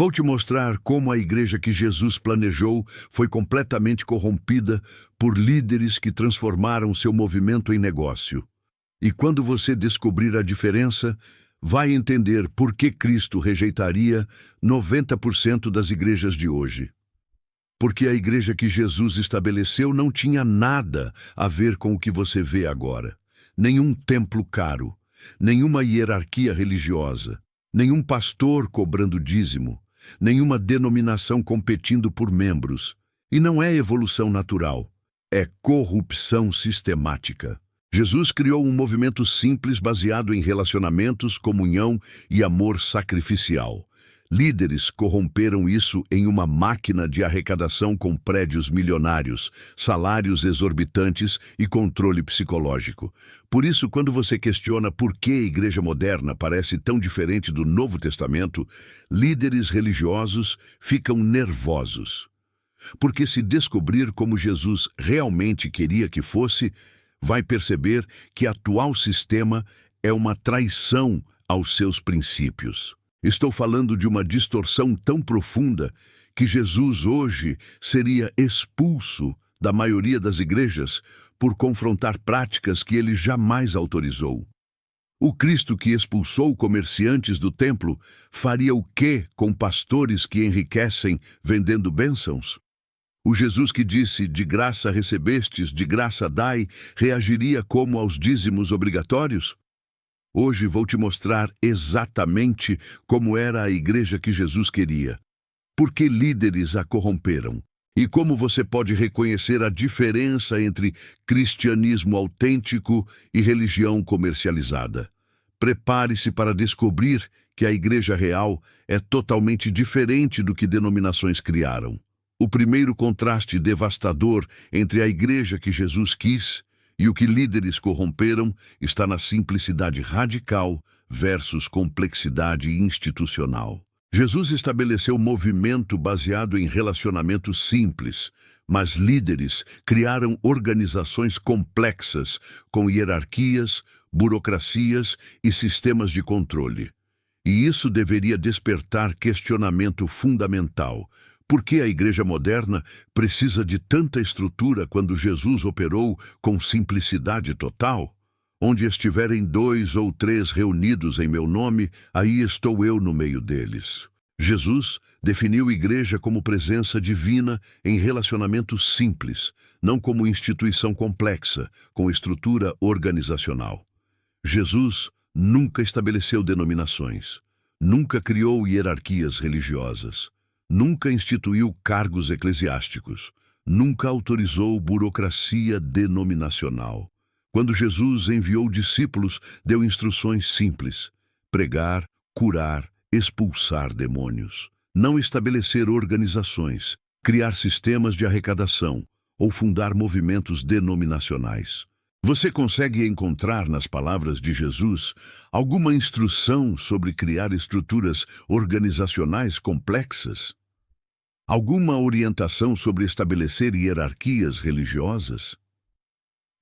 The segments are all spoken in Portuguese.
Vou te mostrar como a igreja que Jesus planejou foi completamente corrompida por líderes que transformaram seu movimento em negócio. E quando você descobrir a diferença, vai entender por que Cristo rejeitaria 90% das igrejas de hoje. Porque a igreja que Jesus estabeleceu não tinha nada a ver com o que você vê agora. Nenhum templo caro, nenhuma hierarquia religiosa, nenhum pastor cobrando dízimo, nenhuma denominação competindo por membros. E não é evolução natural, é corrupção sistemática. Jesus criou um movimento simples baseado em relacionamentos, comunhão e amor sacrificial. Líderes corromperam isso em uma máquina de arrecadação com prédios milionários, salários exorbitantes e controle psicológico. Por isso, quando você questiona por que a igreja moderna parece tão diferente do Novo Testamento, líderes religiosos ficam nervosos. Porque se descobrir como Jesus realmente queria que fosse, vai perceber que o atual sistema é uma traição aos seus princípios. Estou falando de uma distorção tão profunda que Jesus hoje seria expulso da maioria das igrejas por confrontar práticas que ele jamais autorizou. O Cristo que expulsou comerciantes do templo faria o quê com pastores que enriquecem vendendo bênçãos? O Jesus que disse, de graça recebestes, de graça dai, reagiria como aos dízimos obrigatórios? Hoje vou te mostrar exatamente como era a igreja que Jesus queria, por que líderes a corromperam e como você pode reconhecer a diferença entre cristianismo autêntico e religião comercializada. Prepare-se para descobrir que a igreja real é totalmente diferente do que denominações criaram. O primeiro contraste devastador entre a igreja que Jesus quis e o que líderes corromperam está na simplicidade radical versus complexidade institucional. Jesus estabeleceu um movimento baseado em relacionamentos simples, mas líderes criaram organizações complexas com hierarquias, burocracias e sistemas de controle. E isso deveria despertar questionamento fundamental. Por que a igreja moderna precisa de tanta estrutura quando Jesus operou com simplicidade total? Onde estiverem 2 ou 3 reunidos em meu nome, aí estou eu no meio deles. Jesus definiu a igreja como presença divina em relacionamento simples, não como instituição complexa, com estrutura organizacional. Jesus nunca estabeleceu denominações, nunca criou hierarquias religiosas. Nunca instituiu cargos eclesiásticos, nunca autorizou burocracia denominacional. Quando Jesus enviou discípulos, deu instruções simples: pregar, curar, expulsar demônios. Não estabelecer organizações, criar sistemas de arrecadação ou fundar movimentos denominacionais. Você consegue encontrar nas palavras de Jesus alguma instrução sobre criar estruturas organizacionais complexas? Alguma orientação sobre estabelecer hierarquias religiosas?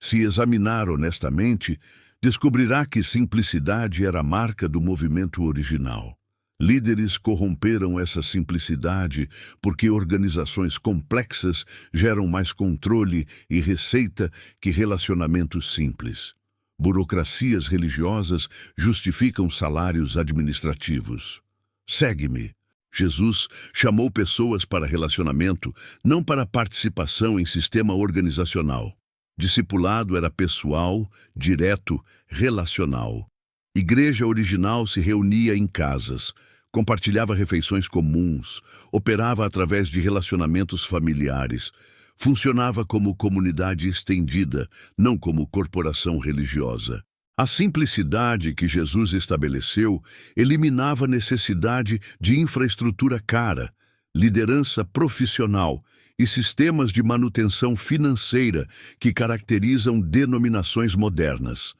Se examinar honestamente, descobrirá que simplicidade era a marca do movimento original. Líderes corromperam essa simplicidade porque organizações complexas geram mais controle e receita que relacionamentos simples. Burocracias religiosas justificam salários administrativos. Segue-me. Jesus chamou pessoas para relacionamento, não para participação em sistema organizacional. Discipulado era pessoal, direto, relacional. Igreja original se reunia em casas, compartilhava refeições comuns, operava através de relacionamentos familiares, funcionava como comunidade estendida, não como corporação religiosa. A simplicidade que Jesus estabeleceu eliminava a necessidade de infraestrutura cara, liderança profissional e sistemas de manutenção financeira que caracterizam denominações modernas.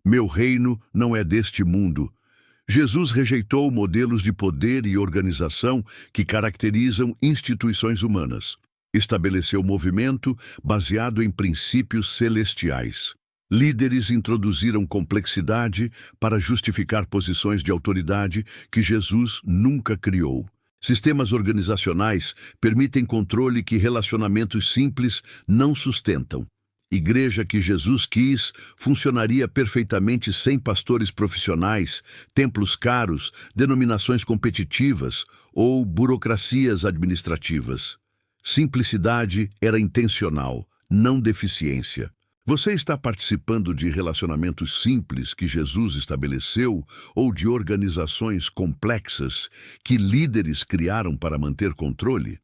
Meu reino não é deste mundo. Jesus rejeitou modelos de poder e organização que caracterizam instituições humanas. Estabeleceu movimento baseado em princípios celestiais. Líderes introduziram complexidade para justificar posições de autoridade que Jesus nunca criou. Sistemas organizacionais permitem controle que relacionamentos simples não sustentam. Igreja que Jesus quis funcionaria perfeitamente sem pastores profissionais, templos caros, denominações competitivas ou burocracias administrativas. Simplicidade era intencional, não deficiência. Você está participando de relacionamentos simples que Jesus estabeleceu ou de organizações complexas que líderes criaram para manter controle?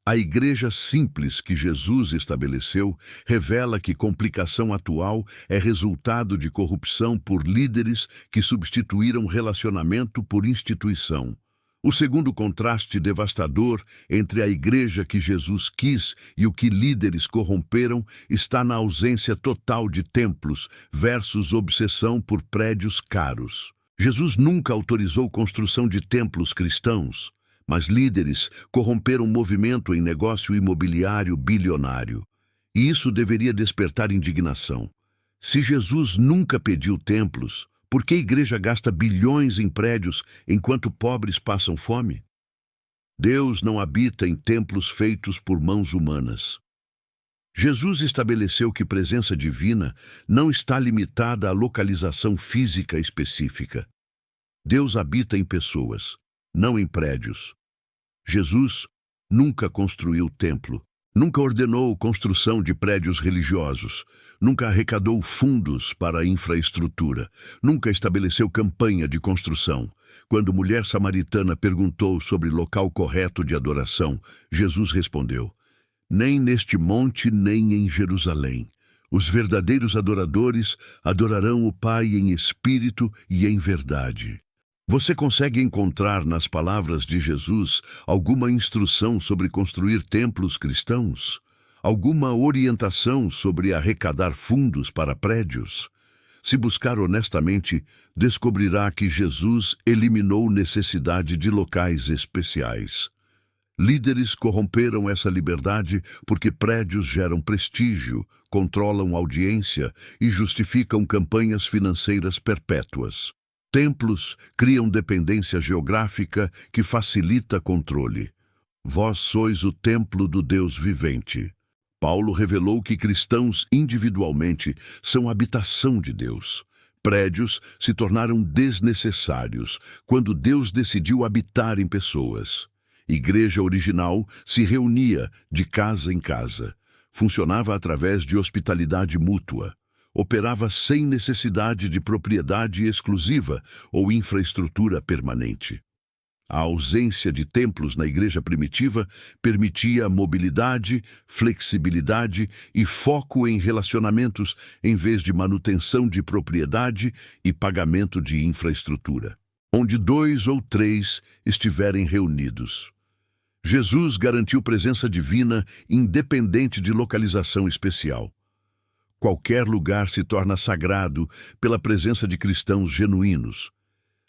A igreja simples que Jesus estabeleceu revela que complicação atual é resultado de corrupção por líderes que substituíram relacionamento por instituição. O segundo contraste devastador entre a igreja que Jesus quis e o que líderes corromperam está na ausência total de templos versus obsessão por prédios caros. Jesus nunca autorizou construção de templos cristãos, mas líderes corromperam o movimento em negócio imobiliário bilionário. E isso deveria despertar indignação. Se Jesus nunca pediu templos, por que a igreja gasta bilhões em prédios enquanto pobres passam fome? Deus não habita em templos feitos por mãos humanas. Jesus estabeleceu que presença divina não está limitada à localização física específica. Deus habita em pessoas, não em prédios. Jesus nunca construiu templo, nunca ordenou construção de prédios religiosos, nunca arrecadou fundos para a infraestrutura, nunca estabeleceu campanha de construção. Quando mulher samaritana perguntou sobre local correto de adoração, Jesus respondeu: nem neste monte nem em Jerusalém. Os verdadeiros adoradores adorarão o Pai em espírito e em verdade. Você consegue encontrar nas palavras de Jesus alguma instrução sobre construir templos cristãos? Alguma orientação sobre arrecadar fundos para prédios? Se buscar honestamente, descobrirá que Jesus eliminou necessidade de locais especiais. Líderes corromperam essa liberdade porque prédios geram prestígio, controlam audiência e justificam campanhas financeiras perpétuas. Templos criam dependência geográfica que facilita controle. Vós sois o templo do Deus vivente. Paulo revelou que cristãos individualmente são habitação de Deus. Prédios se tornaram desnecessários quando Deus decidiu habitar em pessoas. Igreja original se reunia de casa em casa. Funcionava através de hospitalidade mútua. Operava sem necessidade de propriedade exclusiva ou infraestrutura permanente. A ausência de templos na igreja primitiva permitia mobilidade, flexibilidade e foco em relacionamentos em vez de manutenção de propriedade e pagamento de infraestrutura, onde 2 ou 3 estiverem reunidos. Jesus garantiu presença divina independente de localização especial. Qualquer lugar se torna sagrado pela presença de cristãos genuínos.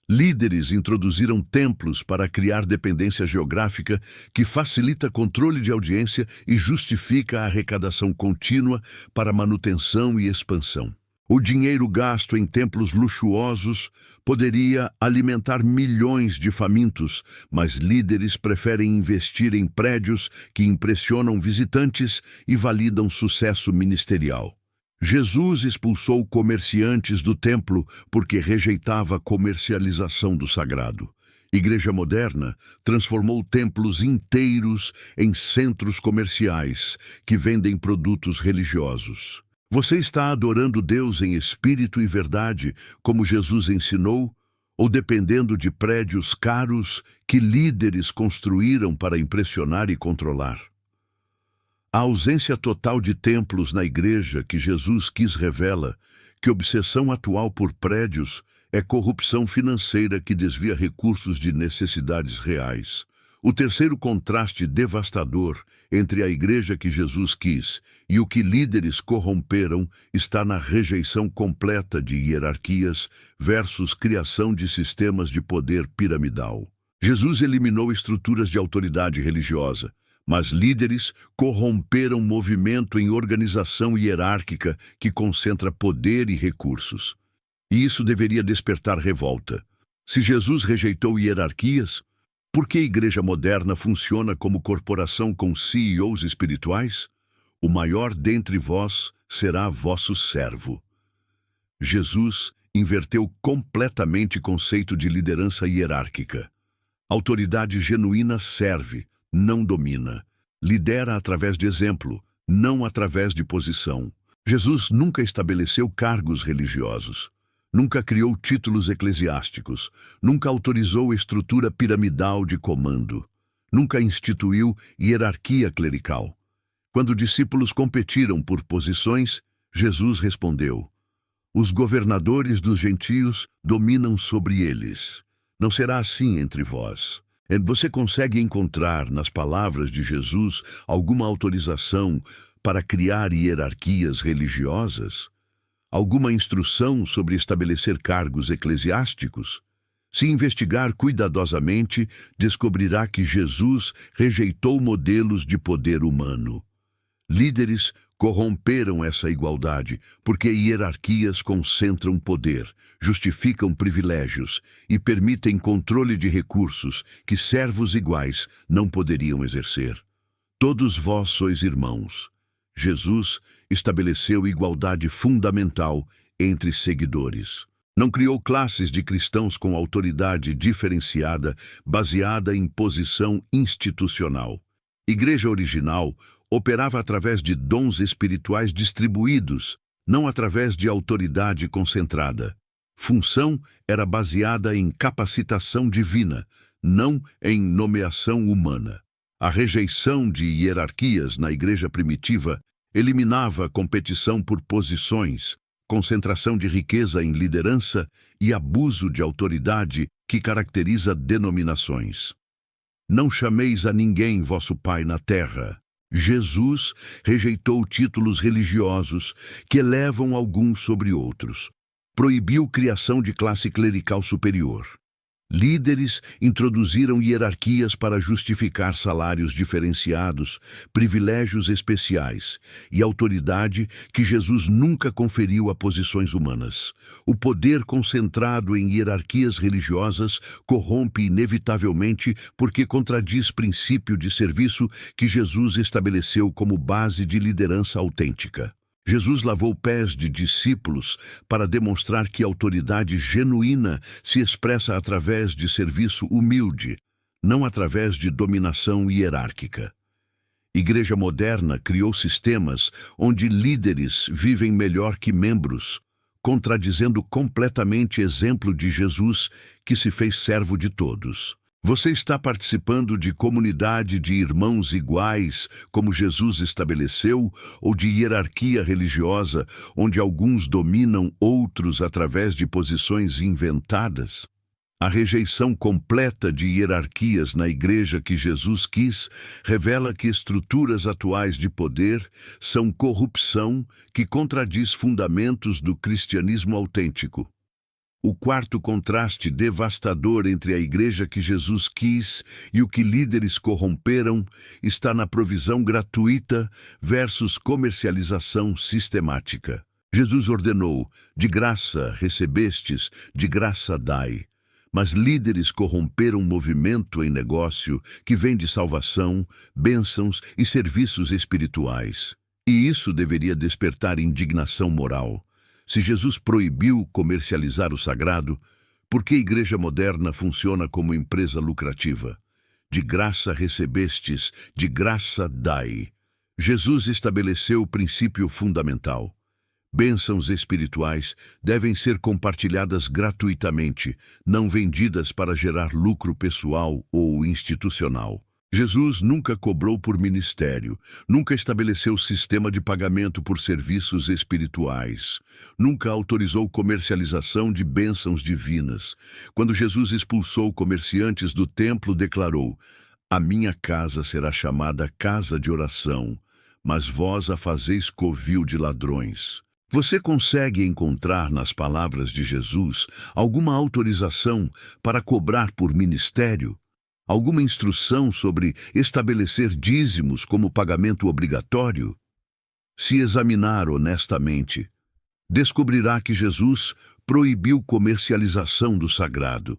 Líderes introduziram templos para criar dependência geográfica que facilita controle de audiência e justifica a arrecadação contínua para manutenção e expansão. O dinheiro gasto em templos luxuosos poderia alimentar milhões de famintos, mas líderes preferem investir em prédios que impressionam visitantes e validam sucesso ministerial. Jesus expulsou comerciantes do templo porque rejeitava a comercialização do sagrado. Igreja moderna transformou templos inteiros em centros comerciais que vendem produtos religiosos. Você está adorando Deus em espírito e verdade, como Jesus ensinou, ou dependendo de prédios caros que líderes construíram para impressionar e controlar? A ausência total de templos na igreja que Jesus quis revela que obsessão atual por prédios é corrupção financeira que desvia recursos de necessidades reais. O terceiro contraste devastador entre a igreja que Jesus quis e o que líderes corromperam está na rejeição completa de hierarquias versus criação de sistemas de poder piramidal. Jesus eliminou estruturas de autoridade religiosa, mas líderes corromperam movimento em organização hierárquica que concentra poder e recursos. E isso deveria despertar revolta. Se Jesus rejeitou hierarquias, Por que a igreja moderna funciona como corporação com CEOs espirituais? O maior dentre vós será vosso servo. Jesus inverteu completamente o conceito de liderança hierárquica. Autoridade genuína serve, não domina. Lidera através de exemplo, não através de posição. Jesus nunca estabeleceu cargos religiosos. Nunca criou títulos eclesiásticos. Nunca autorizou estrutura piramidal de comando. Nunca instituiu hierarquia clerical. Quando discípulos competiram por posições, Jesus respondeu: os governadores dos gentios dominam sobre eles. Não será assim entre vós. Você consegue encontrar nas palavras de Jesus alguma autorização para criar hierarquias religiosas? Alguma instrução sobre estabelecer cargos eclesiásticos? Se investigar cuidadosamente, descobrirá que Jesus rejeitou modelos de poder humano. Líderes corromperam essa igualdade porque hierarquias concentram poder, justificam privilégios e permitem controle de recursos que servos iguais não poderiam exercer. Todos vós sois irmãos. Jesus estabeleceu igualdade fundamental entre seguidores. Não criou classes de cristãos com autoridade diferenciada baseada em posição institucional. Igreja original operava através de dons espirituais distribuídos, não através de autoridade concentrada. Função era baseada em capacitação divina, não em nomeação humana. A rejeição de hierarquias na igreja primitiva eliminava a competição por posições, concentração de riqueza em liderança e abuso de autoridade que caracteriza denominações. Não chameis a ninguém vosso Pai na terra. Jesus rejeitou títulos religiosos que elevam alguns sobre outros. Proibiu criação de classe clerical superior. Líderes introduziram hierarquias para justificar salários diferenciados, privilégios especiais e autoridade que Jesus nunca conferiu a posições humanas. O poder concentrado em hierarquias religiosas corrompe inevitavelmente porque contradiz princípio de serviço que Jesus estabeleceu como base de liderança autêntica. Jesus lavou pés de discípulos para demonstrar que a autoridade genuína se expressa através de serviço humilde, não através de dominação hierárquica. Igreja moderna criou sistemas onde líderes vivem melhor que membros, contradizendo completamente o exemplo de Jesus, que se fez servo de todos. Você está participando de comunidade de irmãos iguais, como Jesus estabeleceu, ou de hierarquia religiosa, onde alguns dominam outros através de posições inventadas? A rejeição completa de hierarquias na igreja que Jesus quis revela que estruturas atuais de poder são corrupção que contradiz fundamentos do cristianismo autêntico. O quarto contraste devastador entre a igreja que Jesus quis e o que líderes corromperam está na provisão gratuita versus comercialização sistemática. Jesus ordenou: de graça recebestes, de graça dai. Mas líderes corromperam o movimento em negócio que vende salvação, bênçãos e serviços espirituais. E isso deveria despertar indignação moral. Se Jesus proibiu comercializar o sagrado, por que a igreja moderna funciona como empresa lucrativa? De graça recebestes, de graça dai. Jesus estabeleceu o princípio fundamental. Bênçãos espirituais devem ser compartilhadas gratuitamente, não vendidas para gerar lucro pessoal ou institucional. Jesus nunca cobrou por ministério, nunca estabeleceu sistema de pagamento por serviços espirituais, nunca autorizou comercialização de bênçãos divinas. Quando Jesus expulsou comerciantes do templo, declarou: a minha casa será chamada casa de oração, mas vós a fazeis covil de ladrões. Você consegue encontrar nas palavras de Jesus alguma autorização para cobrar por ministério? Alguma instrução sobre estabelecer dízimos como pagamento obrigatório? Se examinar honestamente, descobrirá que Jesus proibiu comercialização do sagrado.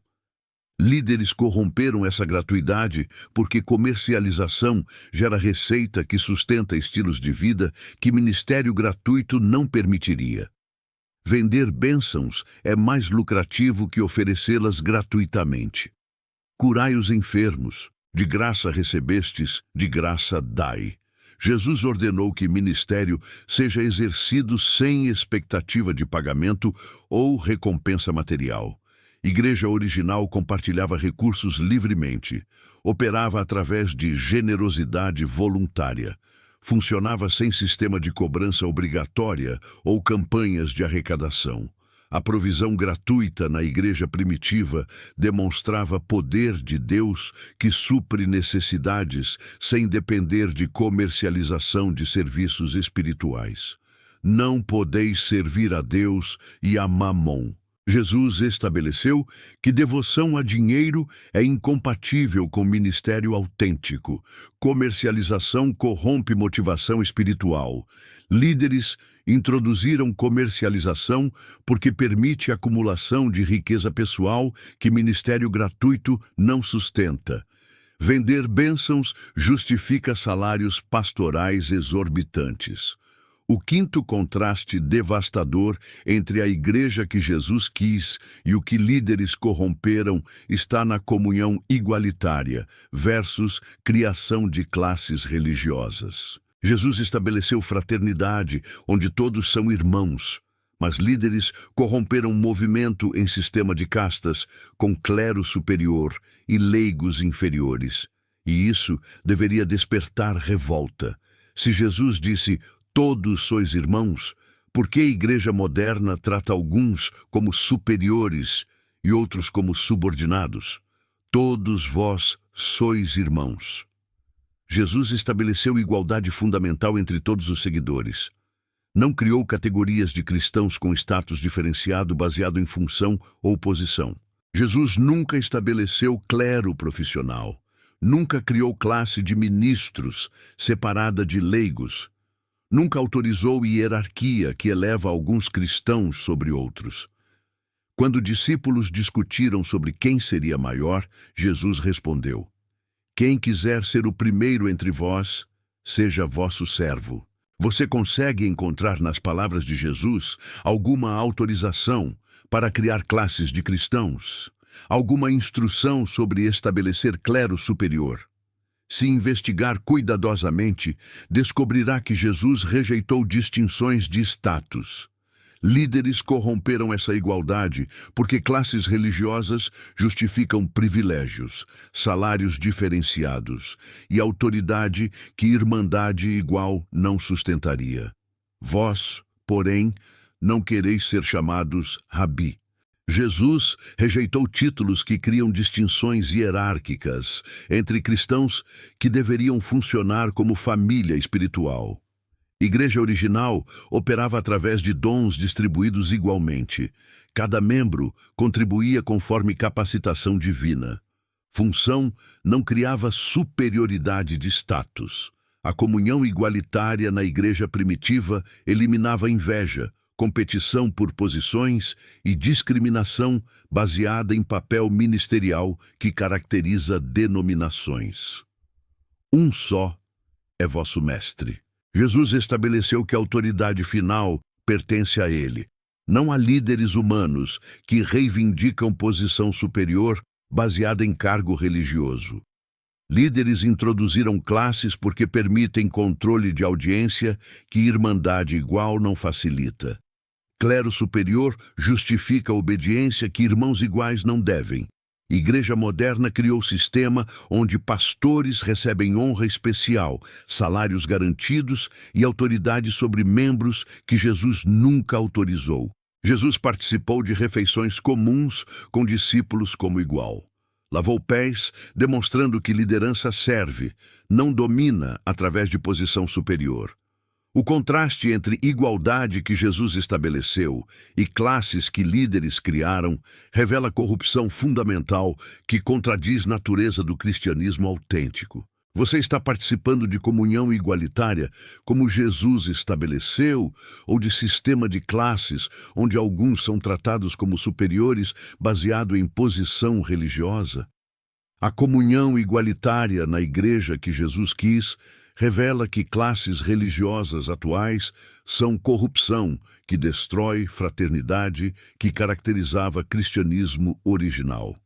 Líderes corromperam essa gratuidade porque comercialização gera receita que sustenta estilos de vida que ministério gratuito não permitiria. Vender bênçãos é mais lucrativo que oferecê-las gratuitamente. Curai os enfermos, de graça recebestes, de graça dai. Jesus ordenou que ministério seja exercido sem expectativa de pagamento ou recompensa material. Igreja original compartilhava recursos livremente, operava através de generosidade voluntária, funcionava sem sistema de cobrança obrigatória ou campanhas de arrecadação. A provisão gratuita na igreja primitiva demonstrava poder de Deus que supre necessidades sem depender de comercialização de serviços espirituais. Não podeis servir a Deus e a Mamon. Jesus estabeleceu que devoção a dinheiro é incompatível com ministério autêntico. Comercialização corrompe motivação espiritual. Líderes introduziram comercialização porque permite acumulação de riqueza pessoal que ministério gratuito não sustenta. Vender bênçãos justifica salários pastorais exorbitantes. O quinto contraste devastador entre a igreja que Jesus quis e o que líderes corromperam está na comunhão igualitária versus criação de classes religiosas. Jesus estabeleceu fraternidade, onde todos são irmãos, mas líderes corromperam o movimento em sistema de castas, com clero superior e leigos inferiores. E isso deveria despertar revolta. Se Jesus disse todos sois irmãos, por que a igreja moderna trata alguns como superiores e outros como subordinados? Todos vós sois irmãos. Jesus estabeleceu igualdade fundamental entre todos os seguidores. Não criou categorias de cristãos com status diferenciado baseado em função ou posição. Jesus nunca estabeleceu clero profissional. Nunca criou classe de ministros separada de leigos. Nunca autorizou hierarquia que eleva alguns cristãos sobre outros. Quando discípulos discutiram sobre quem seria maior, Jesus respondeu: quem quiser ser o primeiro entre vós, seja vosso servo. Você consegue encontrar nas palavras de Jesus alguma autorização para criar classes de cristãos? Alguma instrução sobre estabelecer clero superior? Se investigar cuidadosamente, descobrirá que Jesus rejeitou distinções de status. Líderes corromperam essa igualdade porque classes religiosas justificam privilégios, salários diferenciados e autoridade que irmandade igual não sustentaria. Vós, porém, não quereis ser chamados rabi. Jesus rejeitou títulos que criam distinções hierárquicas entre cristãos que deveriam funcionar como família espiritual. Igreja original operava através de dons distribuídos igualmente. Cada membro contribuía conforme capacitação divina. Função não criava superioridade de status. A comunhão igualitária na igreja primitiva eliminava inveja, competição por posições e discriminação baseada em papel ministerial que caracteriza denominações. Um só é vosso mestre. Jesus estabeleceu que a autoridade final pertence a ele. Não há líderes humanos que reivindicam posição superior baseada em cargo religioso. Líderes introduziram classes porque permitem controle de audiência que irmandade igual não facilita. Clero superior justifica a obediência que irmãos iguais não devem. Igreja moderna criou sistema onde pastores recebem honra especial, salários garantidos e autoridade sobre membros que Jesus nunca autorizou. Jesus participou de refeições comuns com discípulos como igual. Lavou pés, demonstrando que liderança serve, não domina através de posição superior. O contraste entre igualdade que Jesus estabeleceu e classes que líderes criaram revela corrupção fundamental que contradiz a natureza do cristianismo autêntico. Você está participando de comunhão igualitária, como Jesus estabeleceu, ou de sistema de classes, onde alguns são tratados como superiores baseado em posição religiosa? A comunhão igualitária na igreja que Jesus quis revela que classes religiosas atuais são corrupção que destrói fraternidade que caracterizava cristianismo original.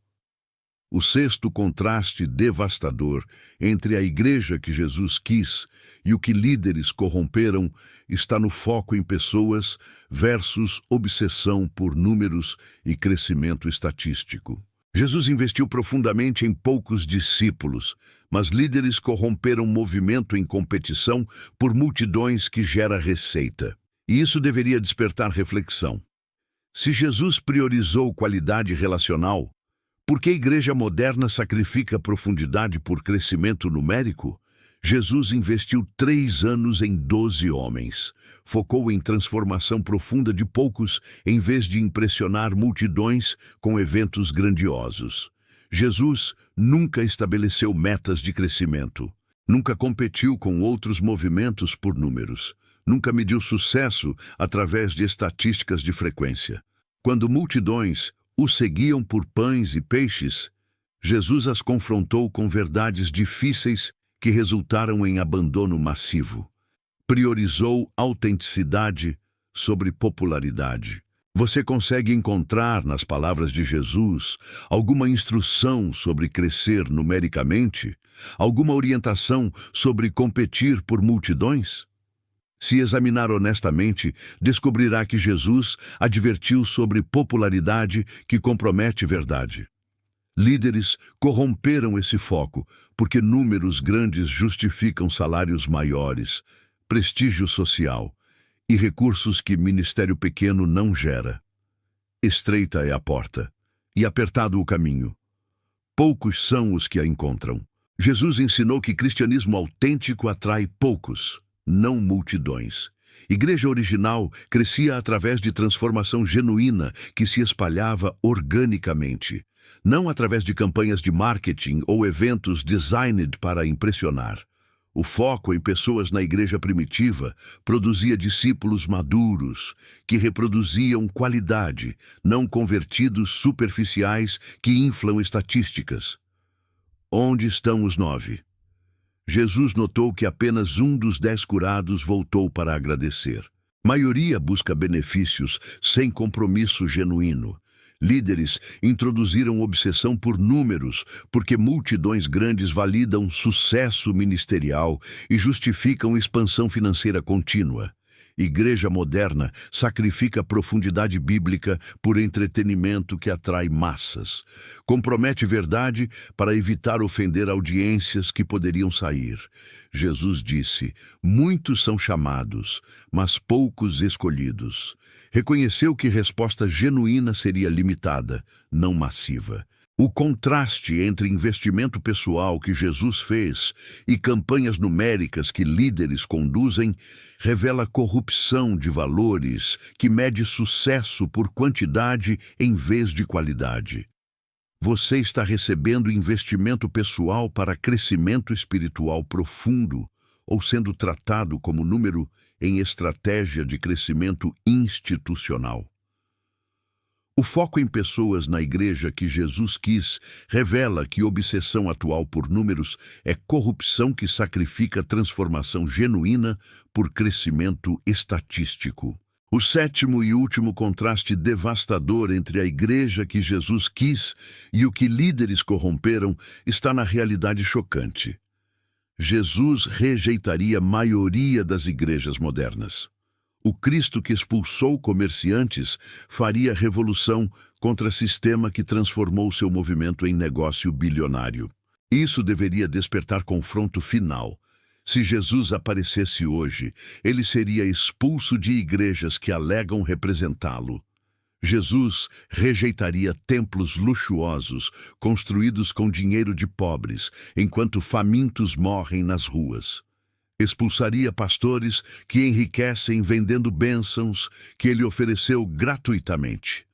O sexto contraste devastador entre a igreja que Jesus quis e o que líderes corromperam está no foco em pessoas versus obsessão por números e crescimento estatístico. Jesus investiu profundamente em poucos discípulos, mas líderes corromperam movimento em competição por multidões que gera receita. E isso deveria despertar reflexão. Se Jesus priorizou qualidade relacional, por que a igreja moderna sacrifica profundidade por crescimento numérico? Jesus investiu 3 anos em 12 homens. Focou em transformação profunda de poucos, em vez de impressionar multidões com eventos grandiosos. Jesus nunca estabeleceu metas de crescimento. Nunca competiu com outros movimentos por números. Nunca mediu sucesso através de estatísticas de frequência. Quando multidões o seguiam por pães e peixes, Jesus as confrontou com verdades difíceis que resultaram em abandono massivo. Priorizou autenticidade sobre popularidade. Você consegue encontrar nas palavras de Jesus alguma instrução sobre crescer numericamente? Alguma orientação sobre competir por multidões? Se examinar honestamente, descobrirá que Jesus advertiu sobre popularidade que compromete verdade. Líderes corromperam esse foco porque números grandes justificam salários maiores, prestígio social e recursos que ministério pequeno não gera. Estreita é a porta e apertado o caminho. Poucos são os que a encontram. Jesus ensinou que cristianismo autêntico atrai poucos, não multidões. Igreja original crescia através de transformação genuína que se espalhava organicamente, não através de campanhas de marketing ou eventos designed para impressionar. O foco em pessoas na igreja primitiva produzia discípulos maduros que reproduziam qualidade, não convertidos superficiais que inflam estatísticas. Onde estão os 9? Jesus notou que apenas um dos 10 curados voltou para agradecer. Maioria busca benefícios sem compromisso genuíno. Líderes introduziram obsessão por números, porque multidões grandes validam sucesso ministerial e justificam expansão financeira contínua. Igreja moderna sacrifica profundidade bíblica por entretenimento que atrai massas. Compromete verdade para evitar ofender audiências que poderiam sair. Jesus disse: muitos são chamados, mas poucos escolhidos. Reconheceu que resposta genuína seria limitada, não massiva. O contraste entre investimento pessoal que Jesus fez e campanhas numéricas que líderes conduzem revela corrupção de valores que mede sucesso por quantidade em vez de qualidade. Você está recebendo investimento pessoal para crescimento espiritual profundo ou sendo tratado como número em estratégia de crescimento institucional? O foco em pessoas na igreja que Jesus quis revela que obsessão atual por números é corrupção que sacrifica transformação genuína por crescimento estatístico. O sétimo e último contraste devastador entre a igreja que Jesus quis e o que líderes corromperam está na realidade chocante. Jesus rejeitaria a maioria das igrejas modernas. O Cristo que expulsou comerciantes faria revolução contra sistema que transformou seu movimento em negócio bilionário. Isso deveria despertar confronto final. Se Jesus aparecesse hoje, ele seria expulso de igrejas que alegam representá-lo. Jesus rejeitaria templos luxuosos construídos com dinheiro de pobres, enquanto famintos morrem nas ruas. Expulsaria pastores que enriquecem vendendo bênçãos que ele ofereceu gratuitamente.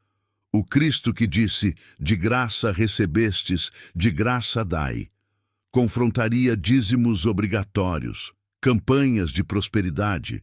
O Cristo que disse: de graça recebestes, de graça dai, Confrontaria dízimos obrigatórios, campanhas de prosperidade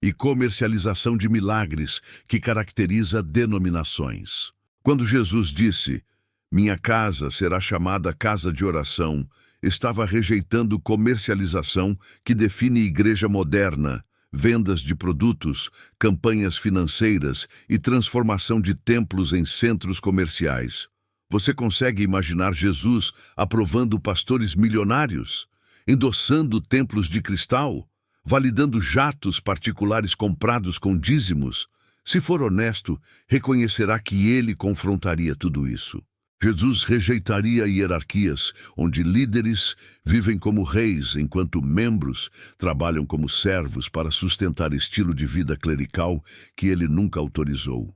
e comercialização de milagres que caracteriza denominações. Quando Jesus disse, "Minha casa será chamada casa de oração", estava rejeitando comercialização que define igreja moderna, vendas de produtos, campanhas financeiras e transformação de templos em centros comerciais. Você consegue imaginar Jesus aprovando pastores milionários, endossando templos de cristal, validando jatos particulares comprados com dízimos? Se for honesto, reconhecerá que ele confrontaria tudo isso. Jesus rejeitaria hierarquias, onde líderes vivem como reis, enquanto membros trabalham como servos para sustentar estilo de vida clerical que ele nunca autorizou.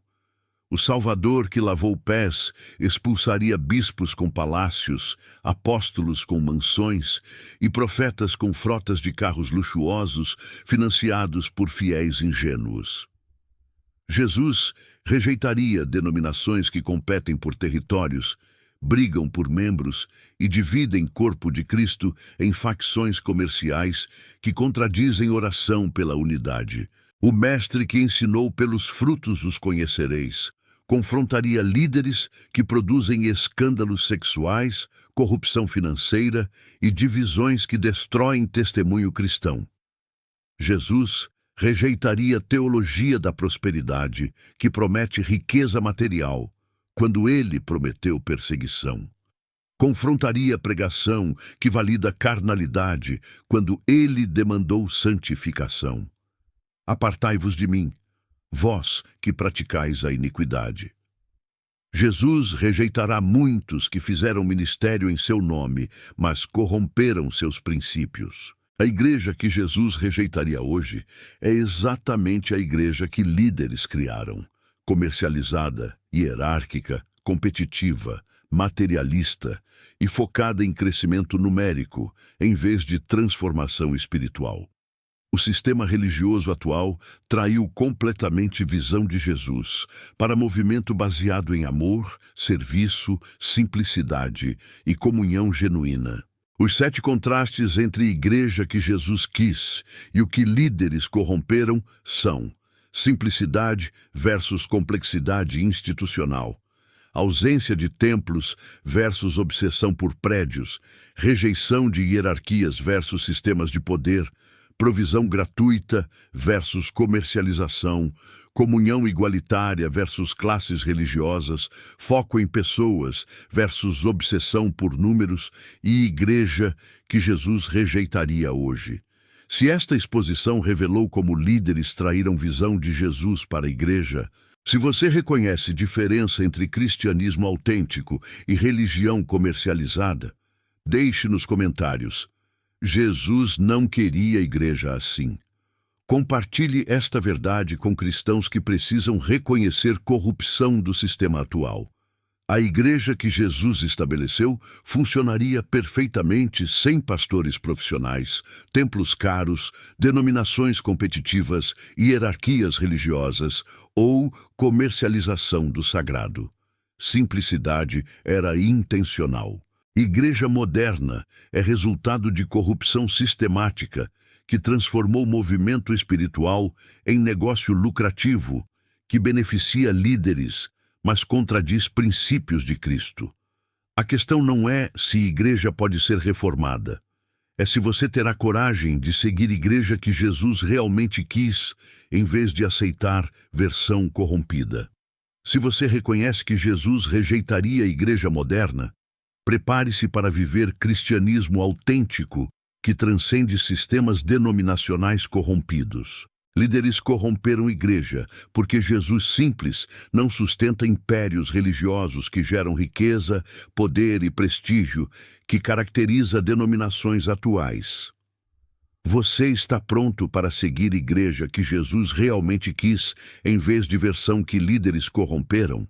O Salvador que lavou pés expulsaria bispos com palácios, apóstolos com mansões e profetas com frotas de carros luxuosos financiados por fiéis ingênuos. Jesus rejeitaria denominações que competem por territórios, brigam por membros e dividem corpo de Cristo em facções comerciais que contradizem oração pela unidade. O mestre que ensinou pelos frutos os conhecereis confrontaria líderes que produzem escândalos sexuais, corrupção financeira e divisões que destroem testemunho cristão. Jesus rejeitaria teologia da prosperidade, que promete riqueza material, quando ele prometeu perseguição. Confrontaria pregação que valida carnalidade, quando ele demandou santificação. Apartai-vos de mim, vós que praticais a iniquidade. Jesus rejeitará muitos que fizeram ministério em seu nome, mas corromperam seus princípios. A igreja que Jesus rejeitaria hoje é exatamente a igreja que líderes criaram, comercializada, hierárquica, competitiva, materialista e focada em crescimento numérico, em vez de transformação espiritual. O sistema religioso atual traiu completamente visão de Jesus para movimento baseado em amor, serviço, simplicidade e comunhão genuína. Os 7 contrastes entre a igreja que Jesus quis e o que líderes corromperam são: simplicidade versus complexidade institucional, ausência de templos versus obsessão por prédios, rejeição de hierarquias versus sistemas de poder, provisão gratuita versus comercialização, comunhão igualitária versus classes religiosas, foco em pessoas versus obsessão por números e igreja que Jesus rejeitaria hoje. Se esta exposição revelou como líderes traíram visão de Jesus para a igreja, se você reconhece diferença entre cristianismo autêntico e religião comercializada, deixe nos comentários. Jesus não queria a igreja assim. Compartilhe esta verdade com cristãos que precisam reconhecer corrupção do sistema atual. A igreja que Jesus estabeleceu funcionaria perfeitamente sem pastores profissionais, templos caros, denominações competitivas, hierarquias religiosas ou comercialização do sagrado. Simplicidade era intencional. Igreja moderna é resultado de corrupção sistemática que transformou o movimento espiritual em negócio lucrativo que beneficia líderes, mas contradiz princípios de Cristo. A questão não é se a igreja pode ser reformada, é se você terá coragem de seguir a igreja que Jesus realmente quis, em vez de aceitar versão corrompida. Se você reconhece que Jesus rejeitaria a igreja moderna, prepare-se para viver cristianismo autêntico que transcende sistemas denominacionais corrompidos. Líderes corromperam a igreja porque Jesus simples não sustenta impérios religiosos que geram riqueza, poder e prestígio que caracteriza denominações atuais. Você está pronto para seguir a igreja que Jesus realmente quis, em vez de versão que líderes corromperam?